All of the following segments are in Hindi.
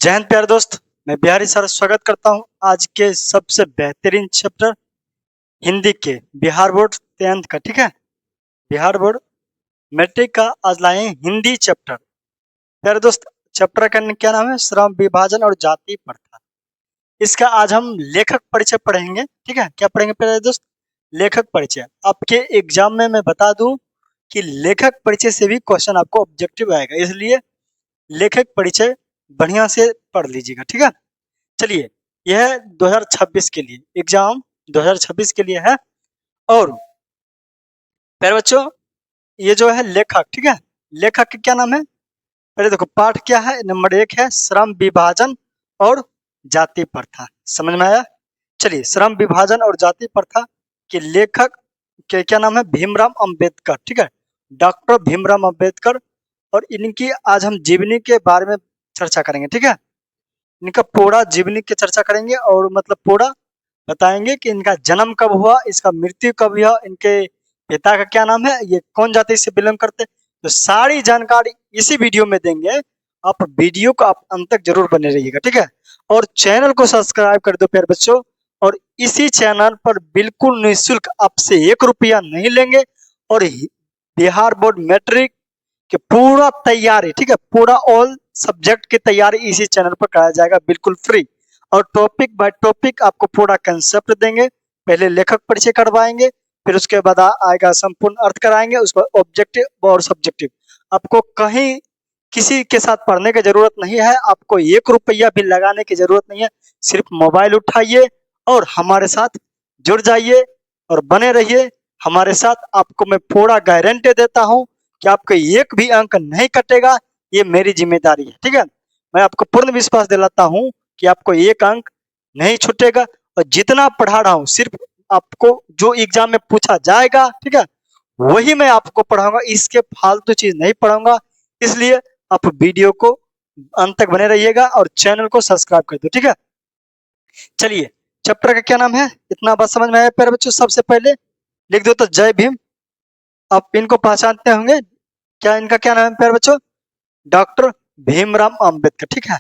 जय हिंद प्यारे दोस्त। मैं बिहारी सर स्वागत करता हूं आज के सबसे बेहतरीन चैप्टर हिंदी के बिहार बोर्ड 10th का। ठीक है, बिहार बोर्ड मैट्रिक का आज लाए हैं हिंदी चैप्टर। प्यारे दोस्त, चैप्टर का क्या नाम है? श्रम विभाजन और जाति प्रथा। इसका आज हम लेखक परिचय पढ़ेंगे। ठीक है, क्या पढ़ेंगे प्यारे दोस्त? लेखक परिचय। आपके एग्जाम में मैं बता दूं कि लेखक परिचय से भी क्वेश्चन आपको ऑब्जेक्टिव आएगा, इसलिए लेखक परिचय बढ़िया से पढ़ लीजिएगा। ठीक है, चलिए, यह 2026 के लिए एग्जाम 2026 के लिए है। और प्यारे बच्चों, ये जो है लेखक, ठीक है, लेखक का क्या नाम है? पहले देखो पाठ क्या है। नंबर 1 है श्रम विभाजन और जाति प्रथा। समझ में आया? चलिए, श्रम विभाजन और जाति प्रथा के लेखक के क्या नाम है? भीमराव अंबेडकर। ठीक है, डॉक्टर भीमराव अंबेडकर। और इनकी आज हम जीवनी के बारे में चर्चा करेंगे। ठीक है, इनका पूरा जीवनी की चर्चा करेंगे और मतलब पूरा बताएंगे कि इनका जन्म कब हुआ, इसका मृत्यु कब हुआ, इनके पिता का क्या नाम है, ये कौन जाति से बिलोंग करते, तो सारी जानकारी इसी वीडियो में देंगे। आप वीडियो को आप अंत तक जरूर बने रहिएगा। ठीक है, और चैनल को सब्सक्राइब कर दो प्यारे बच्चों। और इसी चैनल पर बिल्कुल निःशुल्क आपसे 1 रुपया नहीं लेंगे। और बिहार बोर्ड मैट्रिक कि पूरा तैयारी, ठीक है, पूरा ऑल सब्जेक्ट की तैयारी इसी चैनल पर कराया जाएगा बिल्कुल फ्री। और टॉपिक बाय टॉपिक आपको पूरा कंसेप्ट देंगे। पहले लेखक परिचय करवाएंगे, फिर उसके बाद आएगा संपूर्ण अर्थ कराएंगे, उसके बाद ऑब्जेक्टिव और सब्जेक्टिव। आपको कहीं किसी के साथ पढ़ने की जरूरत नहीं है, आपको 1 रुपया भी लगाने की जरूरत नहीं है। सिर्फ मोबाइल उठाइए और हमारे साथ जुड़ जाइए और बने रहिए हमारे साथ। आपको मैं पूरा गारंटी देता हूँ कि आपका 1 भी अंक नहीं कटेगा, ये मेरी जिम्मेदारी है। ठीक है, मैं आपको पूर्ण विश्वास दिलाता हूँ कि आपको 1 अंक नहीं छूटेगा। और जितना पढ़ा रहा हूँ सिर्फ आपको जो एग्जाम में पूछा जाएगा, ठीक है, वही मैं आपको पढ़ाऊंगा, इसके फालतू चीज नहीं पढ़ाऊंगा। इसलिए आप वीडियो को अंत तक बने रहिएगा और चैनल को सब्सक्राइब कर दो। ठीक है, चलिए, चैप्टर का क्या नाम है? इतना बात समझ में आया प्यारे बच्चों? सबसे पहले लिख दो तो जय भीम। आप इनको पहचानते होंगे, क्या इनका क्या नाम है प्यारे बच्चों? डॉक्टर भीमराव अंबेडकर। ठीक है,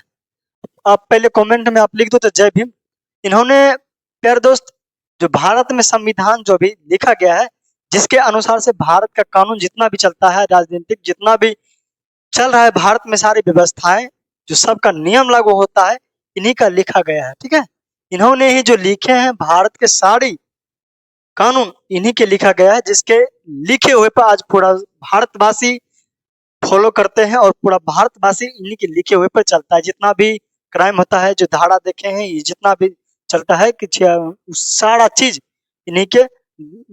आप पहले कमेंट में आप लिख दो तो जय भीम। इन्होंने प्यारे दोस्त जो भारत में संविधान जो भी लिखा गया है, जिसके अनुसार से भारत का कानून जितना भी चलता है, राजनीतिक जितना भी चल रहा है भारत में, सारी व्यवस्थाएं जो सबका नियम लागू होता है, इन्हीं का लिखा गया है। ठीक है, इन्होंने ही जो लिखे हैं भारत के सारी कानून, इन्हीं के लिखा गया है, जिसके लिखे हुए पर आज पूरा भारतवासी फॉलो करते हैं और पूरा भारतवासी इन्हीं के लिखे हुए पर चलता है। जितना भी क्राइम होता है, जो धारा देखे हैं, ये जितना भी चलता है कि सारा चीज इन्हीं के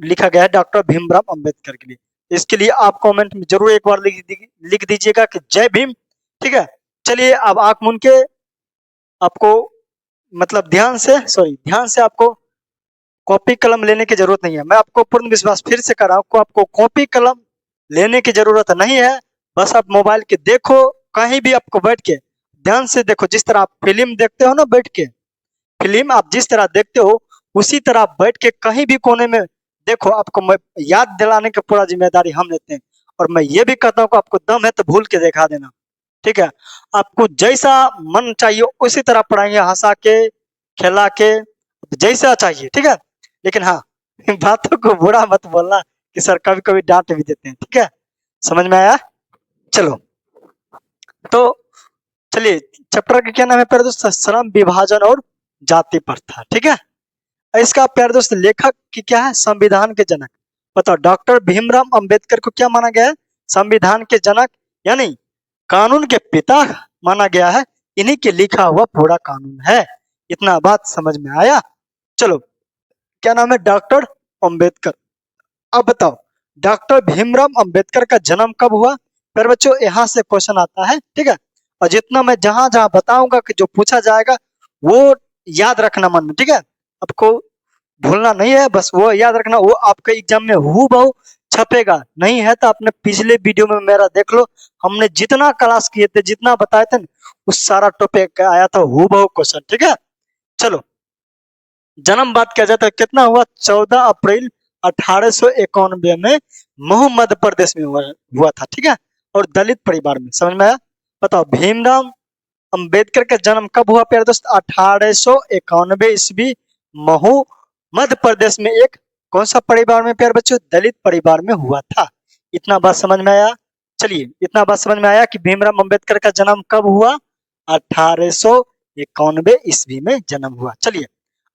लिखा गया है डॉक्टर भीमराव अंबेडकर के लिए। इसके लिए आप कमेंट में जरूर एक बार लिख दीजिएगा कि जय भीम। ठीक है, चलिए, अब आंख मूंद के आपको मतलब ध्यान से आपको कॉपी कलम लेने की जरूरत नहीं है। मैं आपको पूर्ण विश्वास फिर से कर रहा हूँ, आपको कॉपी कलम लेने की जरूरत नहीं है। बस आप मोबाइल के देखो, कहीं भी आपको बैठ के ध्यान से देखो। जिस तरह आप फिल्म देखते हो ना, बैठ के फिल्म आप जिस तरह देखते हो, उसी तरह आप बैठ के कहीं भी कोने में देखो। आपको मैं याद दिलाने की पूरा जिम्मेदारी हम लेते हैं। और मैं ये भी कहता हूँ कि आपको दम है तो भूल के दिखा देना। ठीक है, आपको जैसा मन चाहिए उसी तरह पढ़ाएंगे, हंसा के, खिला के, जैसा चाहिए। ठीक है, लेकिन हाँ, बातों को बुरा मत बोलना कि सर कभी कभी डांट भी देते हैं। ठीक है, समझ में आया? चलो, तो चलिए, चैप्टर का क्या नाम है प्यारे दोस्त? श्रम विभाजन और जाति प्रथा। ठीक है, इसका प्यारे दोस्त लेखक की क्या है? संविधान के जनक। बताओ, डॉक्टर भीमराव अंबेडकर को क्या माना गया है? संविधान के जनक, यानी कानून के पिता माना गया है। इन्हीं के लिखा हुआ पूरा कानून है। इतना बात समझ में आया? चलो, क्या नाम है? डॉक्टर अंबेडकर। अब बताओ, डॉक्टर भीमराव अंबेडकर का जन्म कब हुआ? फिर बच्चों यहाँ से क्वेश्चन आता है। ठीक है, और जितना मैं जहां जहां बताऊंगा कि जो पूछा जाएगा वो याद रखना मन में। ठीक है, आपको भूलना नहीं है, बस वो याद रखना। वो आपके एग्जाम में हूबहू छपेगा। नहीं है तो अपने पिछले वीडियो में मेरा देख लो, हमने जितना क्लास किए थे, जितना बताए थे, उस सारा टॉपिक आया था हूबहू क्वेश्चन। ठीक है, चलो, जन्म बात किया जाए तो कितना हुआ? 14 अप्रैल 1891 में महू मध्य प्रदेश में हुआ था। ठीक है, और दलित परिवार में। समझ में आया? बताओ, भीमराव अंबेडकर का जन्म कब हुआ प्यारे दोस्त? 1891 ईस्वी महू मध्य प्रदेश में एक कौन सा परिवार में प्यारे बच्चों? दलित परिवार में हुआ था। इतना बात समझ में आया? चलिए, इतना बात समझ में आया कि भीमराव अंबेडकर का जन्म कब हुआ? 1891 ईस्वी में जन्म हुआ। चलिए,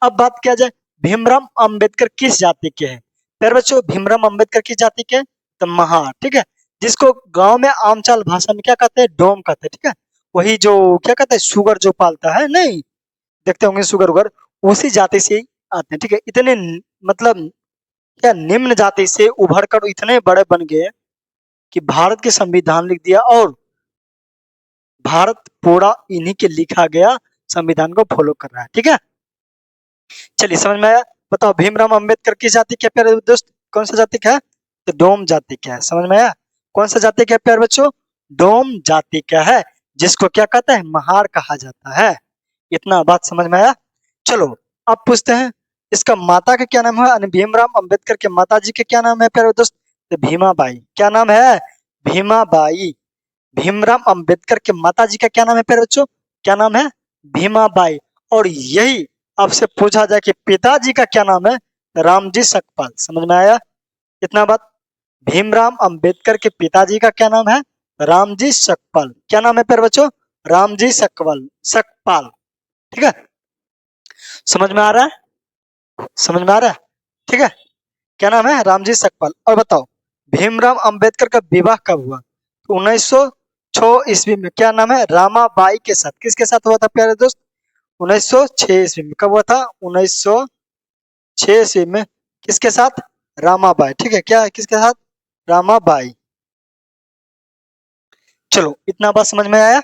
अब बात किया जाए भीमराव अंबेडकर किस जाति के हैं? प्यारे बच्चों, भीमराव अंबेडकर किस जाति के हैं? तो महार, ठीक है, जिसको गांव में आमचाल भाषा में क्या कहते हैं? डोम कहते हैं, ठीक है। वही जो क्या कहते हैं, सुगर जो पालता है, नहीं देखते होंगे सुगर उगर, उसी जाति से ही आते हैं, ठीक है। इतने मतलब क्या निम्न जाति से उभर कर इतने बड़े बन गए कि भारत के संविधान लिख दिया, और भारत पूरा इन्हीं के लिखा गया संविधान को फॉलो कर रहा है, ठीक है। चलिए, समझ में आया? बताओ भीमराव अंबेडकर किस जाति के प्यारे दोस्त? कौन सा जाति का है? तो डोम जाति का है। समझ में आया? कौन सा जाति का है प्यारे बच्चों? डोम जाति का है, जिसको क्या कहता है? महार कहा जाता है। इतना बात समझ में आया? चलो, अब पूछते हैं इसका माता का क्या नाम है? यानी भीमराव अंबेडकर के माता जी के क्या नाम है प्यारे दोस्त? तो भीमाबाई। क्या नाम है? भीमाबाई। भीमराव अंबेडकर के माता जी का क्या नाम है प्यारे बच्चों? क्या नाम है? भीमाबाई। और यही आपसे पूछा जाए कि पिताजी का क्या नाम है? रामजी सकपाल। समझ में आया? इतना बात। भीमराव अंबेडकर के पिताजी का क्या नाम है? रामजी सकपाल। क्या नाम है प्यारे बच्चों? रामजी सकपाल, सकपाल, ठीक है। समझ में आ रहा है? समझ में आ रहा है? ठीक है। क्या नाम है? रामजी सकपाल। और बताओ भीमराव अंबेडकर का विवाह कब हुआ? तो 1906 ईस्वी में। क्या नाम है? रामाबाई के साथ। किसके साथ हुआ था प्यारे दोस्त? 1906 ईस्वी में। कब हुआ था? 1906 ईस्वी में। किसके साथ? रामाबाई, ठीक है। क्या किसके साथ? रामाबाई। चलो, इतना बात समझ में आया?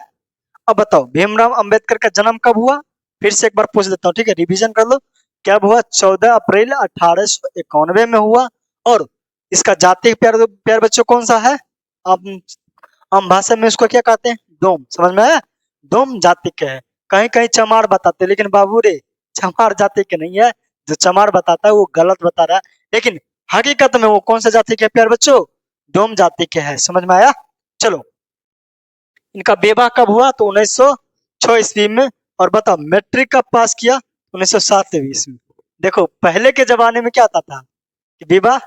अब बताओ भीमराव अंबेडकर का जन्म कब हुआ? फिर से एक बार पूछ देता हूँ, ठीक है, रिवीजन कर लो। कब हुआ? 14 अप्रैल 1891 में हुआ। और इसका जाति प्यार प्यार बच्चों कौन सा है? आम आम भाषा में उसको क्या कहते हैं? डोम। समझ में आया? डोम जाति के है। कहीं कहीं चमार बताते, लेकिन बाबू रे, चमार जाति के नहीं है। जो चमार बताता है वो गलत बता रहा है, लेकिन हकीकत में वो कौन सा जाति के प्यार बच्चों? डोम जाति के है। समझ में आया? चलो, इनका विवाह कब हुआ? तो 1906 ईस्वी में। और बताओ मैट्रिक कब पास किया? 1907 ईस्वी में। देखो पहले के जमाने में क्या आता था कि विवाह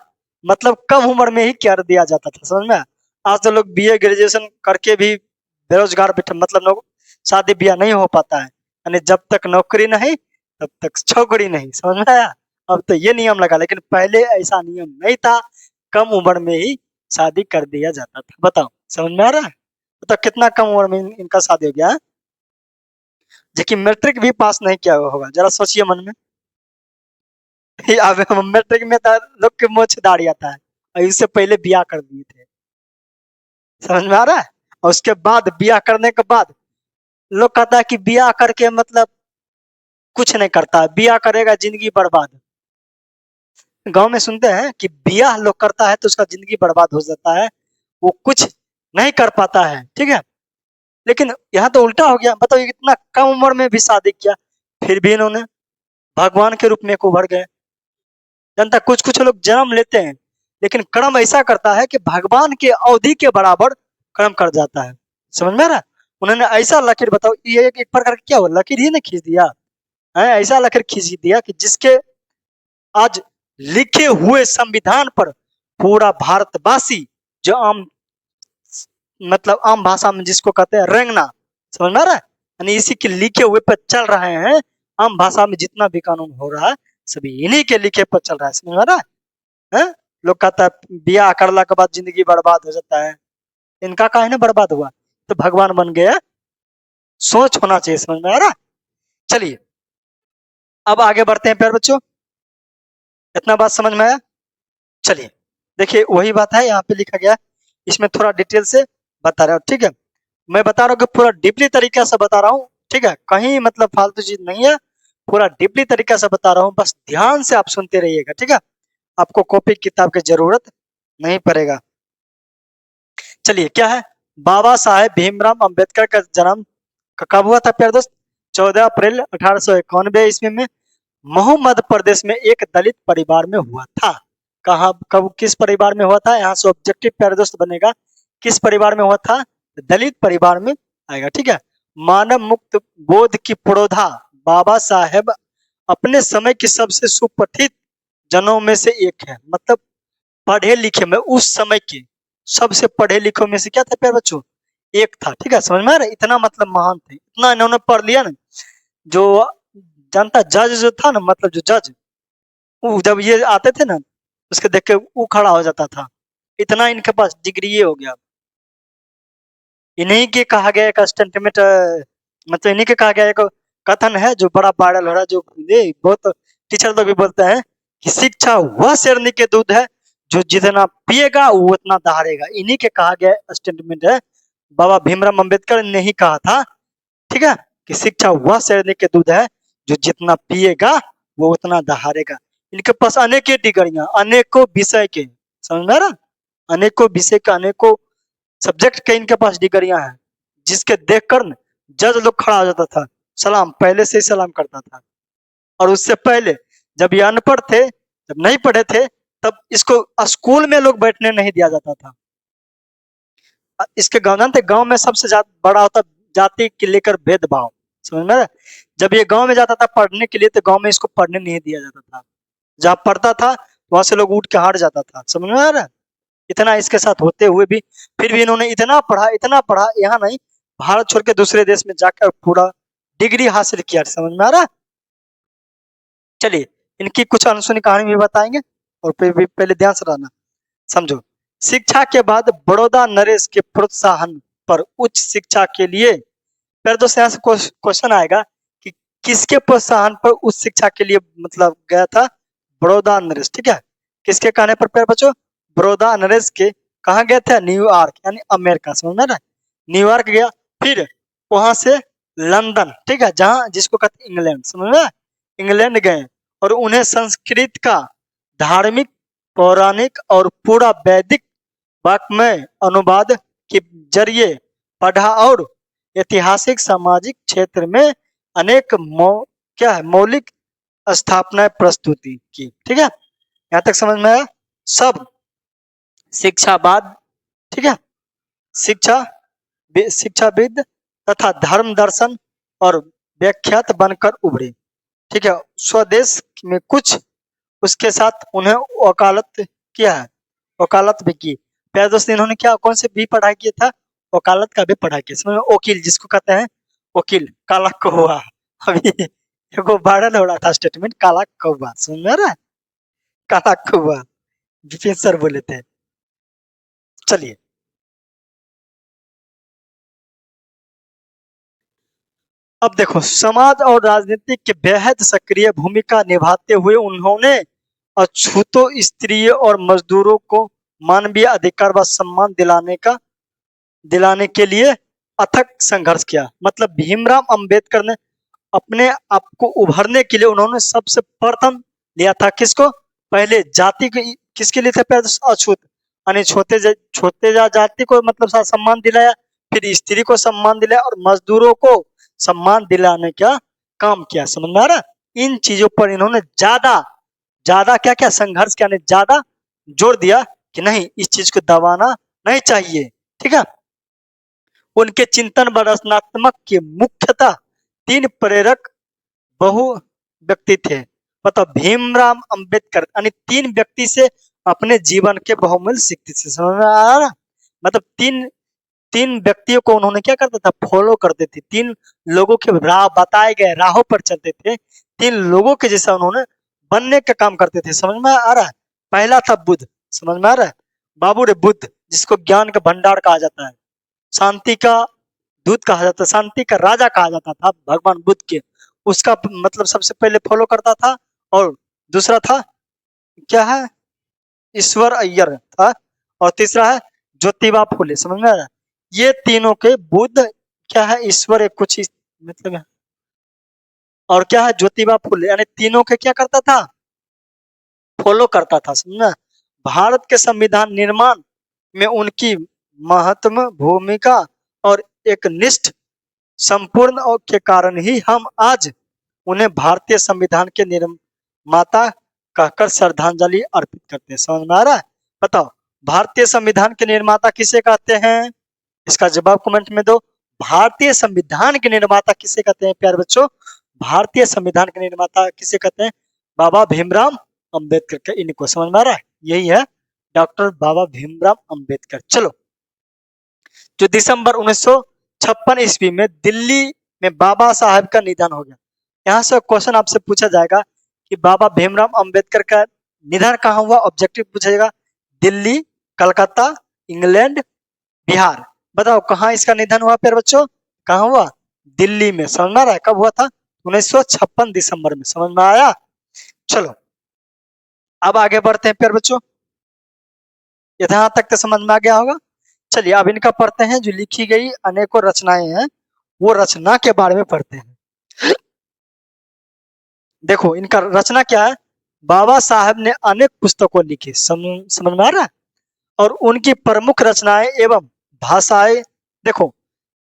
मतलब कम उम्र में ही कर दिया जाता था। समझ में आया? आज तो लोग बीए ग्रेजुएशन करके भी बेरोजगार बैठे, मतलब लोग शादी ब्याह नहीं हो पाता है, यानी जब तक नौकरी नहीं तब तक छोकरी नहीं। समझ में आया? अब तो ये नियम लगा, लेकिन पहले ऐसा नियम नहीं था, कम उम्र में ही शादी कर दिया जाता था। बताओ, समझ में आ रहा है? तो कितना कम उम्र में इनका शादी हो गया है, जबकि मैट्रिक भी पास नहीं किया हुआ होगा। जरा सोचिए मन में। अब मैट्रिक में तो लोग के मोछ दाढ़ी आता है, और इससे पहले ब्याह कर दिए थे। समझ में आ रहा है? और उसके बाद ब्याह करने के बाद लोग कहता है कि ब्याह करके मतलब कुछ नहीं करता है, ब्याह करेगा जिंदगी बर्बाद। गांव में सुनते हैं कि ब्याह लोग करता है तो उसका जिंदगी बर्बाद हो जाता है, वो कुछ नहीं कर पाता है, ठीक है। लेकिन यहाँ तो उल्टा हो गया। बताओ, इतना कम उम्र में भी शादी किया, फिर भी इन्होंने भगवान के रूप में एक उभर गए। जनता कुछ कुछ लोग जन्म लेते हैं, लेकिन कर्म ऐसा करता है कि भगवान के अवधि के बराबर कर्म कर जाता है। समझ में आ रहा है? उन्होंने ऐसा लकीर, बताओ ये एक प्रकार का क्या हुआ, लकीर ही ने खींच दिया है। ऐसा लकीर खींच दिया कि जिसके आज लिखे हुए संविधान पर पूरा भारतवासी, जो आम मतलब आम भाषा में जिसको कहते हैं रेंगना, समझ में आ रहा है, यानी इसी के लिखे हुए पर चल रहे हैं। आम भाषा में जितना भी कानून हो रहा है सभी इन्हीं के लिखे पर चल रहा है। समझ में आ रहा है? हैं? लोग कहता है ब्याह करला के बाद जिंदगी बर्बाद हो जाता है, इनका काहे ना बर्बाद हुआ, तो भगवान बन गया। सोच होना चाहिए। समझ में आ रहा है? चलिए, अब आगे बढ़ते हैं प्यारे बच्चों। इतना बात समझ में आया? चलिए, देखिए वही बात है यहाँ पे लिखा गया, इसमें थोड़ा डिटेल से बता रहा हूँ, ठीक है। मैं बता रहा हूँ कि पूरा डीपली तरीके से बता रहा हूँ, ठीक है, कहीं मतलब फालतू चीज नहीं है, पूरा डीपली तरीके से बता रहा हूँ, बस ध्यान से आप सुनते रहिएगा, ठीक है। आपको कॉपी किताब की जरूरत नहीं पड़ेगा। चलिए, क्या है? बाबा साहेब भीमराव अंबेडकर का जन्म कब हुआ था प्यारे दोस्त? 14 अप्रैल 1891 ईस्वी में महू मध्य प्रदेश में एक दलित परिवार में हुआ था। कहा कब किस परिवार में हुआ था? यहाँ से ऑब्जेक्टिव प्यारे दोस्त बनेगा, किस परिवार में हुआ था? दलित परिवार में आएगा, ठीक है। मानव मुक्त बोध की प्रोधा बाबा साहेब अपने समय की सबसे सुपठित जनों में से एक है। मतलब पढ़े लिखे में उस समय के सबसे पढ़े लिखों में से क्या था प्यारे बच्चों, एक था। ठीक है, समझ में आ रहा है? इतना मतलब महान थे, इतना इन्होंने पढ़ लिया ना। जो जनता जज जो था ना, मतलब जो जज, वो जब ये आते थे ना, उसके देख के वो खड़ा हो जाता था, इतना इनके पास डिग्री ये हो गया। इन्हीं के कहा गया एक स्टेटमेंट, मतलब इन्हीं के कहा गया एक कथन है जो बड़ा वायरल हो रहा है, जो ये बहुत टीचर लोग भी बोलते हैं कि शिक्षा वह शेरनी के दूध है जो जितना पिएगा वो उतना दहाड़ेगा। इन्हीं के कहा गया स्टेटमेंट है, बाबा भीमराव अंबेडकर ने ही कहा था। ठीक है, कि शिक्षा वह शेरनी के दूध है जो जितना पिएगा वो उतना दहाड़ेगा। इनके पास अनेक डिग्रियां, अनेकों विषय के, समझ में आ रहा? अनेकों विषय के, अनेकों सब्जेक्ट के इनके पास डिग्रियां हैं, जिसके देखकर न जज लोग खड़ा हो जाता था, सलाम, पहले से ही सलाम करता था। और उससे पहले जब ये अनपढ़ थे, जब नहीं पढ़े थे, तब इसको स्कूल में लोग बैठने नहीं दिया जाता था। इसके गाँव जानते, गाँव में सबसे ज्यादा बड़ा होता जाति के लेकर भेदभाव, समझ में आ रहा है? जब ये गाँव में जाता था पढ़ने के लिए, तो गाँव में इसको पढ़ने नहीं दिया जाता था। जहाँ पढ़ता था वहां से लोग उठ के हट जाता था, समझ में आ रहा है? इतना इसके साथ होते हुए भी फिर भी इन्होंने इतना पढ़ा, यहाँ नहीं, भारत छोड़ के दूसरे देश में जाकर पूरा डिग्री हासिल किया। समझ में आ रहा है? चलिए, इनकी कुछ अनसुनी कहानी भी बताएंगे, और फिर भी पहले ध्यान से रहना, समझो। शिक्षा के बाद बड़ौदा नरेश के प्रोत्साहन पर उच्च शिक्षा के लिए, फिर दोस्तों यहाँ से क्वेश्चन आएगा कि किसके प्रोत्साहन पर उच्च शिक्षा के लिए मतलब गया था बड़ौदा नरेश। ठीक है, किसके कहने पर प्यारे बच्चों, बड़ौदा नरेश के कहा गए थे, न्यूयॉर्क यानी अमेरिका, समझ में ना, न्यूयॉर्क गया, फिर वहां से लंदन, ठीक है, जहां जिसको कहते हैं इंग्लैंड, समझ में, इंग्लैंड गए, और उन्हें संस्कृत का धार्मिक, पौराणिक और पूरा वैदिक वाक्मय अनुवाद के जरिए पढ़ा, और ऐतिहासिक सामाजिक क्षेत्र में अनेक क्या है मौलिक स्थापनाएं प्रस्तुति की। ठीक है, यहाँ तक समझ में आया सब। शिक्षा बाद, ठीक है, शिक्षा शिक्षाविद तथा धर्म दर्शन और व्याख्यात बनकर उभरे। ठीक है, स्वदेश में कुछ उसके साथ उन्हें वकालत किया है, वकालत भी की। प्यारे दोस्त, इन्होंने क्या कौन से भी पढ़ाई किया था, वकालत का भी पढ़ाई किया, समझ में, वकील जिसको कहते हैं, वकील, काला कौवा। अभी एगो वायरल हो रहा था स्टेटमेंट, काला कौवा, समझ में आ रहा है? काला कौवा विपिन सर बोले थे। चलिए, अब देखो, समाज और राजनीति के बेहद सक्रिय भूमिका निभाते हुए उन्होंने अछूतों, स्त्रियों और मजदूरों को मानवीय अधिकार व सम्मान दिलाने के लिए अथक संघर्ष किया। मतलब भीमराव अंबेडकर ने अपने आप को उभरने के लिए उन्होंने सबसे प्रथम लिया था किसको, पहले जाति को, किसके लिए था, पहले अछूत यानी छोटे जाति को मतलब सम्मान दिलाया, फिर स्त्री को सम्मान दिलाया, और मजदूरों को सम्मान दिलाने का काम किया। समझ में आ रहा? इन चीजों पर इन्होंने ज्यादा ज्यादा क्या क्या संघर्ष किया, ज्यादा जोर दिया कि नहीं, इस चीज को दबाना नहीं चाहिए। ठीक है, उनके चिंतन व रचनात्मक के मुख्यतः तीन प्रेरक बहु व्यक्ति थे। मतलब भीमराव अंबेडकर यानी तीन व्यक्ति से अपने जीवन के बहुमूल्य सीखते थे। समझ में आ रहा? मतलब तीन तीन व्यक्तियों को उन्होंने क्या करता था, फॉलो करते थे, तीन लोगों के राह बताए गए राहों पर चलते थे, तीन लोगों के जैसा उन्होंने बनने का काम करते थे। समझ में आ रहा है? पहला था बुद्ध, समझ में आ रहा है? बाबू रे बुद्ध, जिसको ज्ञान का भंडार कहा जाता है, शांति का दूत कहा जाता है, शांति का राजा कहा जाता था भगवान बुद्ध के, उसका मतलब सबसे पहले फॉलो करता था। और दूसरा था क्या है, ईश्वर अय्यर था, और तीसरा है ज्योतिबा फुले। समझ में आ रहा है? ये तीनों के बुद्ध क्या है, ईश्वर एक कुछ मतलब है, और क्या है ज्योतिबा फुले, यानी तीनों के क्या करता था, फॉलो करता था। समझना? भारत के संविधान निर्माण में उनकी महत्वपूर्ण भूमिका और एक निष्ठ संपूर्ण के कारण ही हम आज उन्हें भारतीय संविधान के निर्माता कहकर श्रद्धांजलि अर्पित करते हैं। समझ में आ रहा है? बताओ, भारतीय संविधान के निर्माता किसे कहते हैं? इसका जवाब कमेंट में दो। भारतीय संविधान के निर्माता किसे कहते हैं प्यारे बच्चों? भारतीय संविधान के निर्माता किसे कहते हैं? बाबा भीमराव अंबेडकर के। इनको समझ में आ रहा है? यही है डॉक्टर बाबा भीमराव अंबेडकर। चलो, जो दिसंबर 1956 ईस्वी में दिल्ली में बाबा साहब का निधन हो गया। यहाँ से क्वेश्चन आपसे पूछा जाएगा कि बाबा भीमराव अंबेडकर का निधन कहाँ हुआ? ऑब्जेक्टिव पूछेगा। दिल्ली, कलकत्ता, इंग्लैंड, बिहार। बताओ कहाँ इसका निधन हुआ प्यारे बच्चों? कहाँ हुआ? दिल्ली में। समझ में आ रहा है? कब हुआ था? 1956 दिसंबर में। समझ में आया? चलो, अब आगे बढ़ते हैं प्यारे बच्चों। यहाँ तक तो समझ में आ गया होगा। चलिए अब इनका पढ़ते हैं। जो लिखी गई अनेकों रचनाएं हैं, वो रचना के बारे में पढ़ते हैं। देखो इनका रचना क्या है? बाबा साहब ने अनेक पुस्तकों लिखी। समझ में आ रहा है? और उनकी प्रमुख रचनाएं एवं भाषाएं, देखो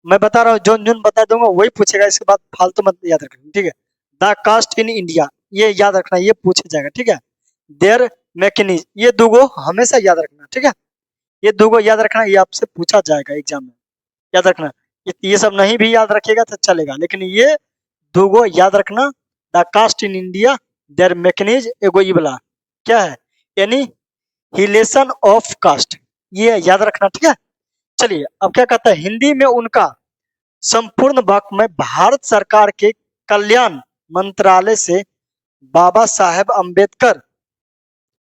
मैं बता रहा हूँ, जो जुन बता दूंगा वही पूछेगा, इसके बाद फालतू मत याद रखना, ठीक है? द कास्ट इन इंडिया, ये याद रखना, ये पूछा जाएगा, ठीक है? देयर मैकेनिज, ये दुगो हमेशा याद रखना, ठीक है? ये दुगो याद रखना, ये आपसे पूछा जाएगा एग्जाम में, याद रखना। ये सब नहीं भी याद रखेगा तो चलेगा, लेकिन ये दुगो याद रखना। The caste in India, their mechanism, एगो ये वाला क्या है? यानी हिलेशन ऑफ कास्ट, ये याद रखना, ठीक है? चलिए अब क्या कहता है? हिंदी में उनका संपूर्ण वाक्य में भारत सरकार के कल्याण मंत्रालय से बाबा साहेब अम्बेडकर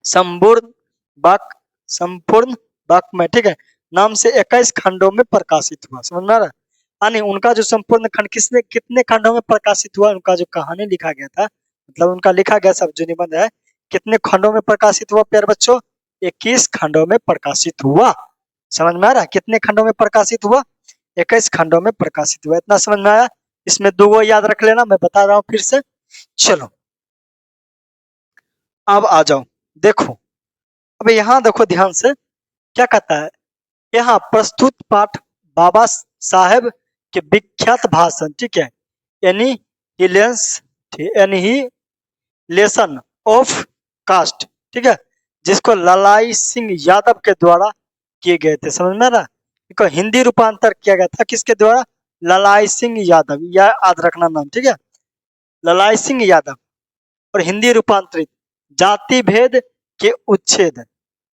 संपूर्ण वाक्य, संपूर्ण वाक्य में, ठीक है, नाम से 21 खंडों में प्रकाशित हुआ। समझ में आ रहा है? यानी उनका जो संपूर्ण खंड किसने कितने खंडों में प्रकाशित हुआ? उनका जो कहानी लिखा गया था, मतलब उनका लिखा गया सब जो निबंध है, कितने खंडों में प्रकाशित हुआ प्यारे बच्चों? 21 खंडों में प्रकाशित हुआ। समझ में आ रहा है? कितने खंडों में प्रकाशित हुआ? 21 खंडों में प्रकाशित हुआ। इतना समझ में आया? इसमें दो याद रख लेना, मैं बता रहा हूँ फिर से। चलो अब आ जाओ, देखो अब यहाँ देखो ध्यान से, क्या कहता है? यहाँ प्रस्तुत पाठ बाबा साहेब के विख्यात भाषण, ठीक है, यानी एनिहिलेशन ऑफ कास्ट, ठीक है, जिसको ललाई सिंह यादव के द्वारा किए गए थे। समझ में आ रहा है? इनको हिंदी रूपांतर किया गया था किसके द्वारा? ललाई सिंह यादव, यह याद रखना नाम, ठीक है? ललाई सिंह यादव। और हिंदी रूपांतरित जाति भेद के उच्छेद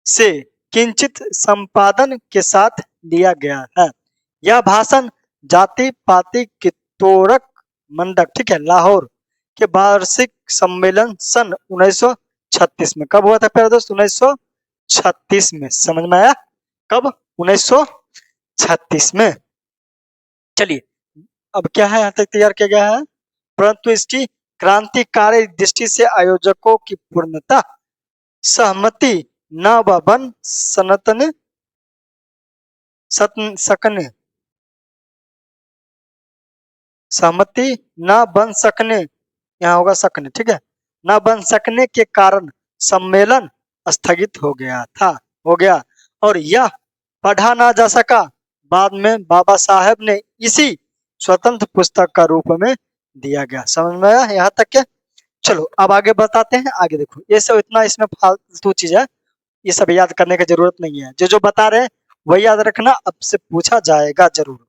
से किंचित संपादन के साथ दिया गया है। यह भाषण जाति पाति की तोड़क मंडक, ठीक है, लाहौर के वार्षिक सम्मेलन सन 1936 में। कब हुआ था प्यारे दोस्त? 1936 में। समझ में आया? कब? 1936 में। चलिए अब क्या है, यहाँ तक तैयार किया गया है, परंतु इसकी क्रांतिकारी दृष्टि से आयोजकों की पूर्णता सहमति न बन सनतन सकने, सहमति न बन सकने, यहाँ होगा सकने, ठीक है, न बन सकने के कारण सम्मेलन स्थगित हो गया था, हो गया, और यह पढ़ा ना जा सका। बाद में बाबा साहेब ने इसी स्वतंत्र पुस्तक का रूप में दिया गया। समझ में आया यहाँ तक के? चलो अब आगे बताते हैं। आगे देखो, ये सब इतना इसमें फालतू चीज है, ये सब याद करने की जरूरत नहीं है। जो जो बता रहे हैं वही याद रखना, अब से पूछा जाएगा जरूर।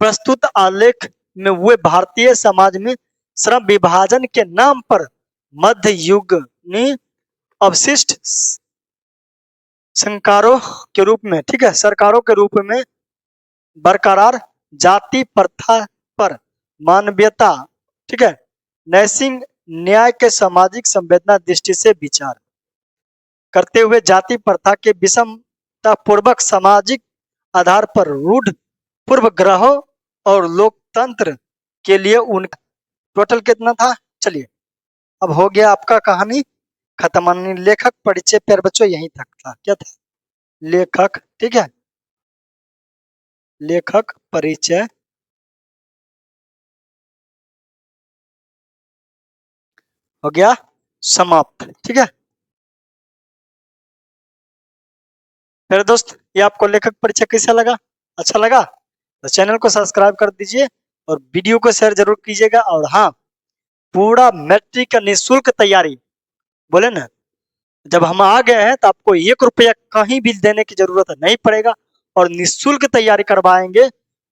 प्रस्तुत आलेख में वे भारतीय समाज में श्रम विभाजन के नाम पर मध्य युग ने अवशिष्ट संकारों के रूप में, ठीक है, सरकारों के रूप में बरकरार जाति प्रथा पर मानवीयता, ठीक है, नैतिक न्याय के सामाजिक संवेदना दृष्टि से विचार करते हुए जाति प्रथा के विषमता पूर्वक सामाजिक आधार पर रूढ़ पूर्वग्रहों और लोकतंत्र के लिए उनका टोटल कितना था? चलिए अब हो गया आपका कहानी खत्म। लेखक परिचय प्यारे बच्चों यहीं तक था। क्या था? लेखक, ठीक है, लेखक परिचय हो गया समाप्त, ठीक है। मेरे दोस्त ये आपको लेखक परिचय कैसा लगा? अच्छा लगा तो चैनल को सब्सक्राइब कर दीजिए और वीडियो को शेयर जरूर कीजिएगा। और हाँ, पूरा मैट्रिक का निःशुल्क तैयारी, बोले ना, जब हम आ गए हैं तो आपको 1 रुपया कहीं भी देने की जरूरत नहीं पड़ेगा और निःशुल्क तैयारी करवाएंगे।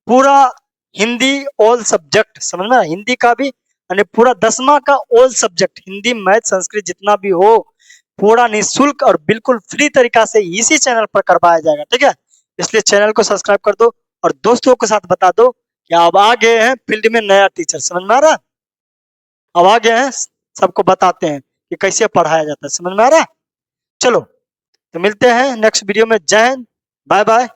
पूरा हिंदी ऑल सब्जेक्ट, समझ में, हिंदी का भी यानी पूरा 10वां का all subject, Hindi math Sanskrit जितना भी हो पूरा निःशुल्क और बिल्कुल फ्री तरीका से इसी चैनल पर करवाया जाएगा, ठीक है। इसलिए चैनल को सब्सक्राइब कर दो और दोस्तों के साथ बता दो कि अब आ गए हैं फील्ड में नया टीचर, समझ में आ रहा है। अब आ गए हैं, सबको बताते हैं कि कैसे पढ़ाया जाता है, समझ में आ रहा है। चलो तो मिलते हैं नेक्स्ट वीडियो में। जय हिंद, बाय बाय।